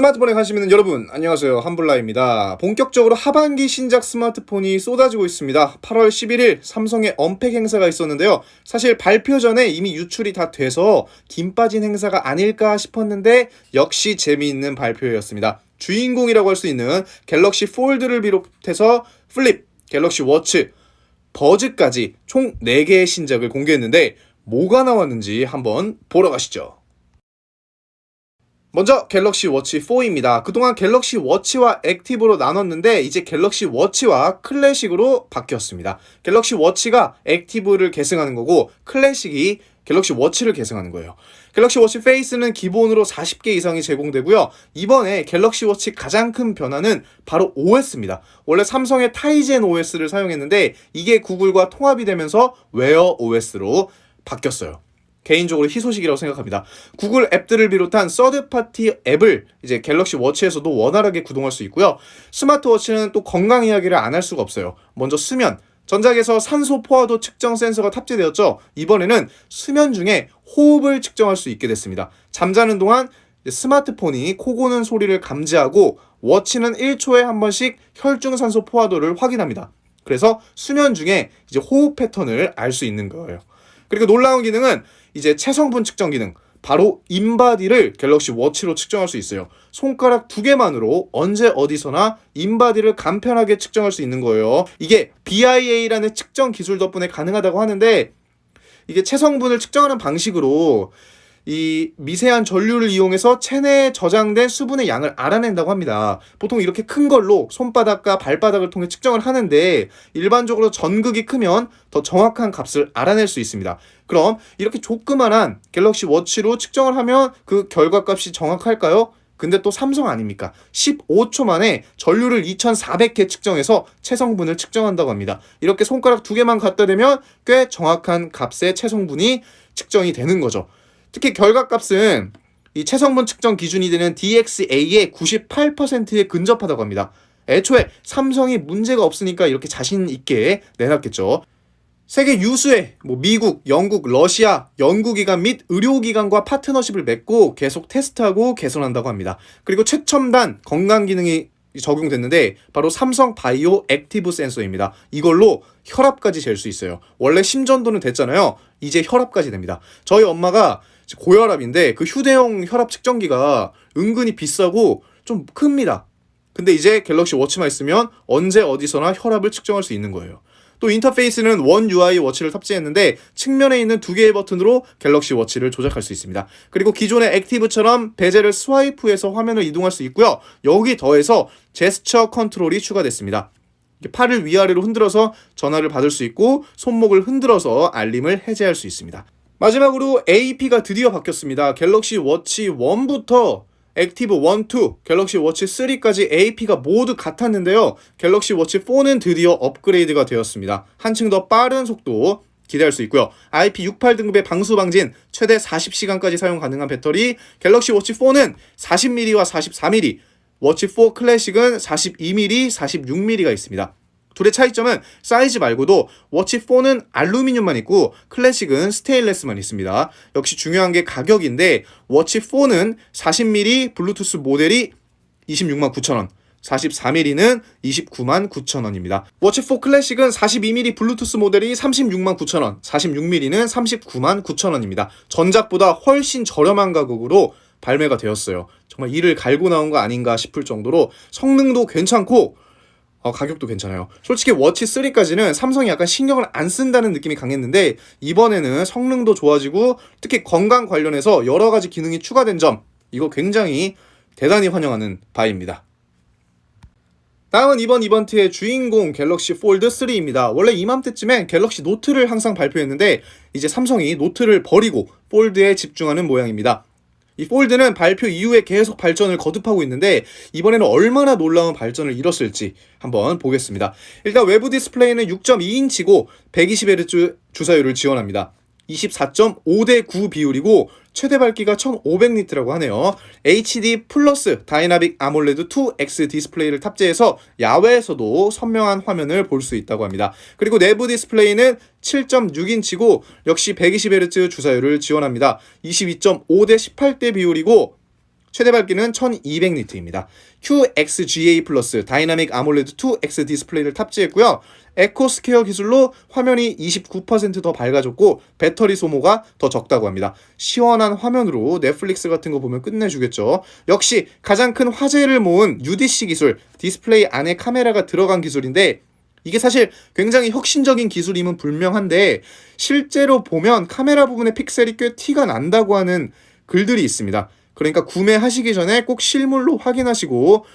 스마트폰에 관심 있는 여러분, 안녕하세요. 한블라입니다. 본격적으로 하반기 신작 스마트폰이 쏟아지고 있습니다. 8월 11일 삼성의 언팩 행사가 있었는데요. 사실 발표 전에 이미 유출이 다 돼서 김 빠진 행사가 아닐까 싶었는데 역시 재미있는 발표였습니다. 주인공이라고 할 수 있는 갤럭시 폴드를 비롯해서 플립, 갤럭시 워치, 버즈까지 총 4개의 신작을 공개했는데 뭐가 나왔는지 한번 보러 가시죠. 먼저 갤럭시 워치 4입니다. 그동안 갤럭시 워치와 액티브로 나눴는데 이제 갤럭시 워치와 클래식으로 바뀌었습니다. 갤럭시 워치가 액티브를 계승하는 거고 클래식이 갤럭시 워치를 계승하는 거예요. 갤럭시 워치 페이스는 기본으로 40개 이상이 제공되고요. 이번에 갤럭시 워치 가장 큰 변화는 바로 OS입니다. 원래 삼성의 타이젠 OS를 사용했는데 이게 구글과 통합이 되면서 웨어 OS로 바뀌었어요. 개인적으로 희소식이라고 생각합니다. 구글 앱들을 비롯한 서드파티 앱을 이제 갤럭시 워치에서도 원활하게 구동할 수 있고요. 스마트워치는 또 건강 이야기를 안 할 수가 없어요. 먼저 수면. 전작에서 산소 포화도 측정 센서가 탑재되었죠. 이번에는 수면 중에 호흡을 측정할 수 있게 됐습니다. 잠자는 동안 스마트폰이 코 고는 소리를 감지하고 워치는 1초에 한 번씩 혈중산소 포화도를 확인합니다. 그래서 수면 중에 이제 호흡 패턴을 알 수 있는 거예요. 그리고 놀라운 기능은 이제 체성분 측정 기능, 바로 인바디를 갤럭시 워치로 측정할 수 있어요. 손가락 2개만으로 언제 어디서나 인바디를 간편하게 측정할 수 있는 거예요. 이게 BIA라는 측정 기술 덕분에 가능하다고 하는데 이게 체성분을 측정하는 방식으로 이 미세한 전류를 이용해서 체내에 저장된 수분의 양을 알아낸다고 합니다. 보통 이렇게 큰 걸로 손바닥과 발바닥을 통해 측정을 하는데 일반적으로 전극이 크면 더 정확한 값을 알아낼 수 있습니다. 그럼 이렇게 조그만한 갤럭시 워치로 측정을 하면 그 결과값이 정확할까요? 근데 또 삼성 아닙니까? 15초 만에 전류를 2400개 측정해서 체성분을 측정한다고 합니다. 이렇게 손가락 2개만 갖다 대면 꽤 정확한 값의 체성분이 측정이 되는 거죠. 특히 결과값은 이 체성분 측정 기준이 되는 DXA의 98%에 근접하다고 합니다. 애초에 삼성이 문제가 없으니까 이렇게 자신 있게 내놨겠죠. 세계 유수의 미국, 영국, 러시아, 연구기관 및 의료기관과 파트너십을 맺고 계속 테스트하고 개선한다고 합니다. 그리고 최첨단 건강기능이 적용됐는데 바로 삼성 바이오 액티브 센서입니다. 이걸로 혈압까지 잴 수 있어요. 원래 심전도는 됐잖아요. 이제 혈압까지 됩니다. 저희 엄마가 고혈압인데 그 휴대용 혈압 측정기가 은근히 비싸고 좀 큽니다. 근데 이제 갤럭시 워치만 있으면 언제 어디서나 혈압을 측정할 수 있는 거예요. 또 인터페이스는 원 UI 워치를 탑재했는데 측면에 있는 2개의 버튼으로 갤럭시 워치를 조작할 수 있습니다. 그리고 기존의 액티브처럼 베젤을 스와이프해서 화면을 이동할 수 있고요. 여기 더해서 제스처 컨트롤이 추가됐습니다. 팔을 위아래로 흔들어서 전화를 받을 수 있고 손목을 흔들어서 알림을 해제할 수 있습니다. 마지막으로 AP가 드디어 바뀌었습니다. 갤럭시 워치 1부터 액티브 1, 2, 갤럭시 워치 3까지 AP가 모두 같았는데요. 갤럭시 워치 4는 드디어 업그레이드가 되었습니다. 한층 더 빠른 속도 기대할 수 있고요. IP68 등급의 방수 방진, 최대 40시간까지 사용 가능한 배터리, 갤럭시 워치 4는 40mm와 44mm, 워치 4 클래식은 42mm, 46mm가 있습니다. 둘의 차이점은 사이즈 말고도 워치 4는 알루미늄만 있고 클래식은 스테인레스만 있습니다. 역시 중요한 게 가격인데 워치 4는 40mm 블루투스 모델이 269,000원, 44mm는 299,900원입니다. 워치 4 클래식은 42mm 블루투스 모델이 369,000원, 46mm는 399,900원입니다. 전작보다 훨씬 저렴한 가격으로 발매가 되었어요. 정말 이를 갈고 나온 거 아닌가 싶을 정도로 성능도 괜찮고 가격도 괜찮아요. 솔직히 워치 3까지는 삼성이 약간 신경을 안 쓴다는 느낌이 강했는데 이번에는 성능도 좋아지고 특히 건강 관련해서 여러 가지 기능이 추가된 점, 이거 굉장히 대단히 환영하는 바입니다. 다음은 이번 이벤트의 주인공 갤럭시 폴드 3입니다. 원래 이맘때쯤엔 갤럭시 노트를 항상 발표했는데 이제 삼성이 노트를 버리고 폴드에 집중하는 모양입니다. 이 폴드는 발표 이후에 계속 발전을 거듭하고 있는데 이번에는 얼마나 놀라운 발전을 이뤘을지 한번 보겠습니다. 일단 외부 디스플레이는 6.2인치고 120Hz 주사율을 지원합니다. 24.5:9 비율이고 최대 밝기가 1500니트라고 하네요. HD 플러스 다이나믹 아몰레드 2X 디스플레이를 탑재해서 야외에서도 선명한 화면을 볼 수 있다고 합니다. 그리고 내부 디스플레이는 7.6인치고 역시 120Hz 주사율을 지원합니다. 22.5:18 비율이고 최대 밝기는 1200니트입니다. QXGA 플러스 다이나믹 아몰레드 2X 디스플레이를 탑재했고요. 에코스퀘어 기술로 화면이 29% 더 밝아졌고 배터리 소모가 더 적다고 합니다. 시원한 화면으로 넷플릭스 같은 거 보면 끝내주겠죠. 역시 가장 큰 화제를 모은 UDC 기술, 디스플레이 안에 카메라가 들어간 기술인데 이게 사실 굉장히 혁신적인 기술임은 분명한데 실제로 보면 카메라 부분의 픽셀이 꽤 티가 난다고 하는 글들이 있습니다. 그러니까 구매하시기 전에 꼭 실물로 확인하시고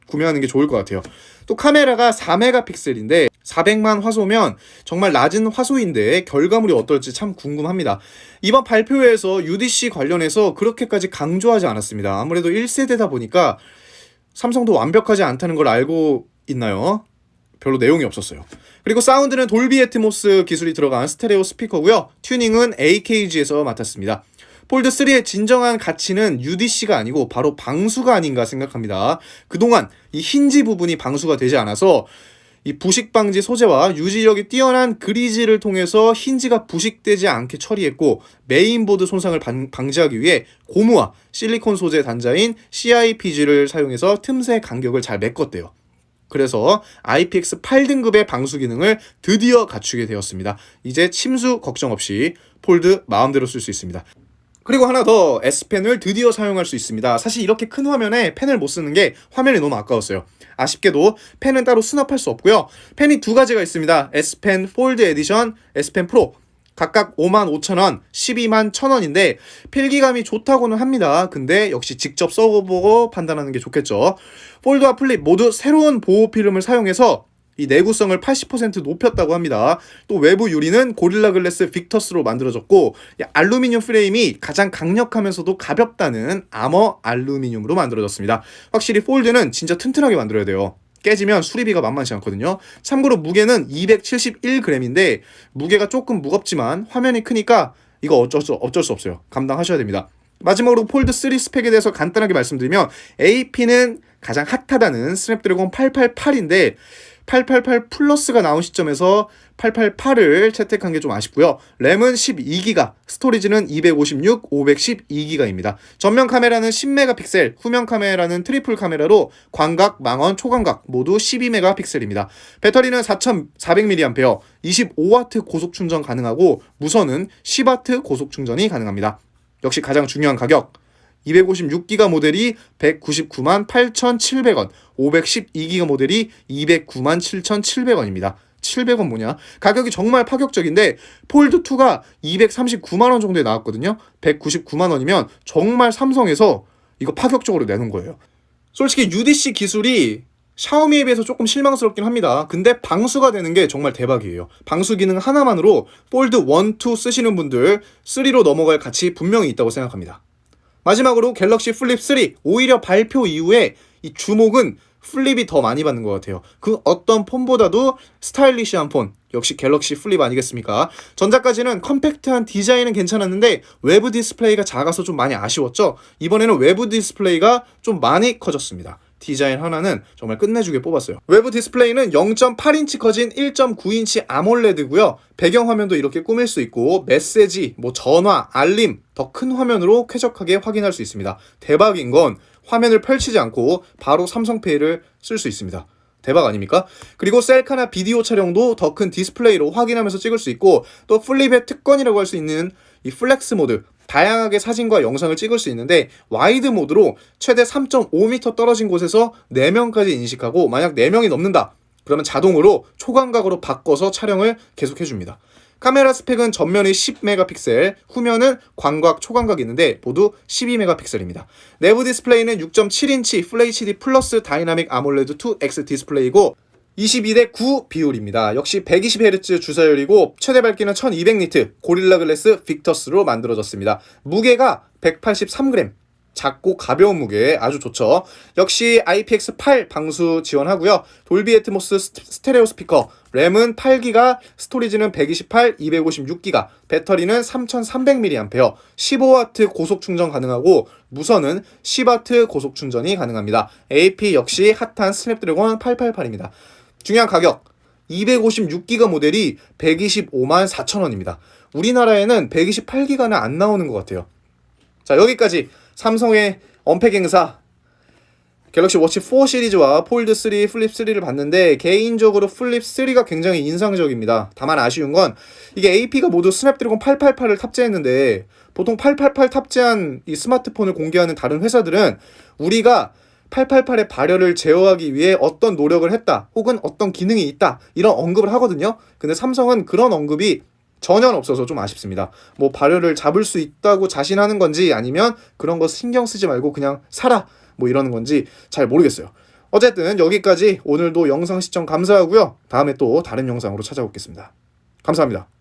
구매하는 게 좋을 것 같아요. 또 카메라가 4메가픽셀인데 400만 화소면 정말 낮은 화소인데 결과물이 어떨지 참 궁금합니다. 이번 발표회에서 UDC 관련해서 그렇게까지 강조하지 않았습니다. 아무래도 1세대다 보니까 삼성도 완벽하지 않다는 걸 알고 있나요? 별로 내용이 없었어요. 그리고 사운드는 돌비 애트모스 기술이 들어간 스테레오 스피커고요. 튜닝은 AKG에서 맡았습니다. 폴드 3의 진정한 가치는 UDC가 아니고 바로 방수가 아닌가 생각합니다. 그동안 이 힌지 부분이 방수가 되지 않아서 이 부식 방지 소재와 유지력이 뛰어난 그리즈를 통해서 힌지가 부식되지 않게 처리했고 메인보드 손상을 방지하기 위해 고무와 실리콘 소재 단자인 CIPG를 사용해서 틈새 간격을 잘 메꿨대요. 그래서 IPX8 등급의 방수 기능을 드디어 갖추게 되었습니다. 이제 침수 걱정 없이 폴드 마음대로 쓸 수 있습니다. 그리고 하나 더, S펜을 드디어 사용할 수 있습니다. 사실 이렇게 큰 화면에 펜을 못 쓰는 게 화면이 너무 아까웠어요. 아쉽게도 펜은 따로 수납할 수 없고요. 펜이 두 가지가 있습니다. S펜 폴드 에디션, S펜 프로. 각각 55,000원, 121,000원인데 필기감이 좋다고는 합니다. 근데 역시 직접 써보고 판단하는 게 좋겠죠. 폴드와 플립 모두 새로운 보호 필름을 사용해서 이 내구성을 80% 높였다고 합니다. 또 외부 유리는 고릴라 글래스 빅터스로 만들어졌고 알루미늄 프레임이 가장 강력하면서도 가볍다는 아머 알루미늄으로 만들어졌습니다. 확실히 폴드는 진짜 튼튼하게 만들어야 돼요. 깨지면 수리비가 만만치 않거든요. 참고로 무게는 271g인데 무게가 조금 무겁지만 화면이 크니까 이거 어쩔 수 없어요. 감당하셔야 됩니다. 마지막으로 폴드 3 스펙에 대해서 간단하게 말씀드리면 AP는 가장 핫하다는 스냅드래곤 888인데 888 플러스가 나온 시점에서 888을 채택한 게 좀 아쉽고요. 램은 12기가, 스토리지는 256, 512기가입니다. 전면 카메라는 10메가픽셀, 후면 카메라는 트리플 카메라로 광각, 망원, 초광각 모두 12메가픽셀입니다. 배터리는 4400mAh, 25W 고속 충전 가능하고 무선은 10W 고속 충전이 가능합니다. 역시 가장 중요한 가격. 256기가 모델이 199만 8,700원, 512기가 모델이 209만 7,700원입니다. 700원 뭐냐? 가격이 정말 파격적인데 폴드2가 239만원 정도에 나왔거든요. 199만원이면 정말 삼성에서 이거 파격적으로 내는 거예요. 솔직히 UDC 기술이 샤오미에 비해서 조금 실망스럽긴 합니다. 근데 방수가 되는 게 정말 대박이에요. 방수 기능 하나만으로 폴드 1, 2 쓰시는 분들 3로 넘어갈 가치 분명히 있다고 생각합니다. 마지막으로 갤럭시 플립 3, 오히려 발표 이후에 이 주목은 플립이 더 많이 받는 것 같아요. 그 어떤 폰보다도 스타일리시한 폰, 역시 갤럭시 플립 아니겠습니까? 전작까지는 컴팩트한 디자인은 괜찮았는데 외부 디스플레이가 작아서 좀 많이 아쉬웠죠? 이번에는 외부 디스플레이가 좀 많이 커졌습니다. 디자인 하나는 정말 끝내주게 뽑았어요. 외부 디스플레이는 0.8인치 커진 1.9인치 아몰레드고요. 배경화면도 이렇게 꾸밀 수 있고 메시지, 전화, 알림 더 큰 화면으로 쾌적하게 확인할 수 있습니다. 대박인 건 화면을 펼치지 않고 바로 삼성페이를 쓸 수 있습니다. 대박 아닙니까? 그리고 셀카나 비디오 촬영도 더 큰 디스플레이로 확인하면서 찍을 수 있고 또 플립의 특권이라고 할 수 있는 이 플렉스 모드, 다양하게 사진과 영상을 찍을 수 있는데 와이드 모드로 최대 3.5m 떨어진 곳에서 4명까지 인식하고 만약 4명이 넘는다 그러면 자동으로 초광각으로 바꿔서 촬영을 계속해줍니다. 카메라 스펙은 전면이 10메가픽셀, 후면은 광각, 초광각이 있는데 모두 12메가픽셀입니다. 내부 디스플레이는 6.7인치 풀 HD 플러스 다이나믹 아몰레드 2X 디스플레이고 22:9 비율입니다. 역시 120Hz 주사율이고 최대 밝기는 1200니트, 고릴라 글래스 빅터스로 만들어졌습니다. 무게가 183g, 작고 가벼운 무게 아주 좋죠. 역시 IPX8 방수 지원하고요. 돌비 애트모스 스테레오 스피커, 램은 8기가, 스토리지는 128, 256기가, 배터리는 3300mAh, 15W 고속 충전 가능하고 무선은 10W 고속 충전이 가능합니다. AP 역시 핫한 스냅드래곤 888입니다. 중요한 가격, 256기가 모델이 125만 4천원입니다. 우리나라에는 128기가는 안 나오는 것 같아요. 자, 여기까지 삼성의 언팩 행사 갤럭시 워치 4 시리즈와 폴드 3, 플립 3를 봤는데 개인적으로 플립 3가 굉장히 인상적입니다. 다만 아쉬운 건 이게 AP가 모두 스냅드래곤 888을 탑재했는데 보통 888 탑재한 이 스마트폰을 공개하는 다른 회사들은 우리가 888의 발열을 제어하기 위해 어떤 노력을 했다 혹은 어떤 기능이 있다 이런 언급을 하거든요. 근데 삼성은 그런 언급이 전혀 없어서 좀 아쉽습니다. 뭐 발열을 잡을 수 있다고 자신하는 건지 아니면 그런 거 신경 쓰지 말고 그냥 사라 뭐 이러는 건지 잘 모르겠어요. 어쨌든 여기까지 오늘도 영상 시청 감사하고요. 다음에 또 다른 영상으로 찾아오겠습니다. 감사합니다.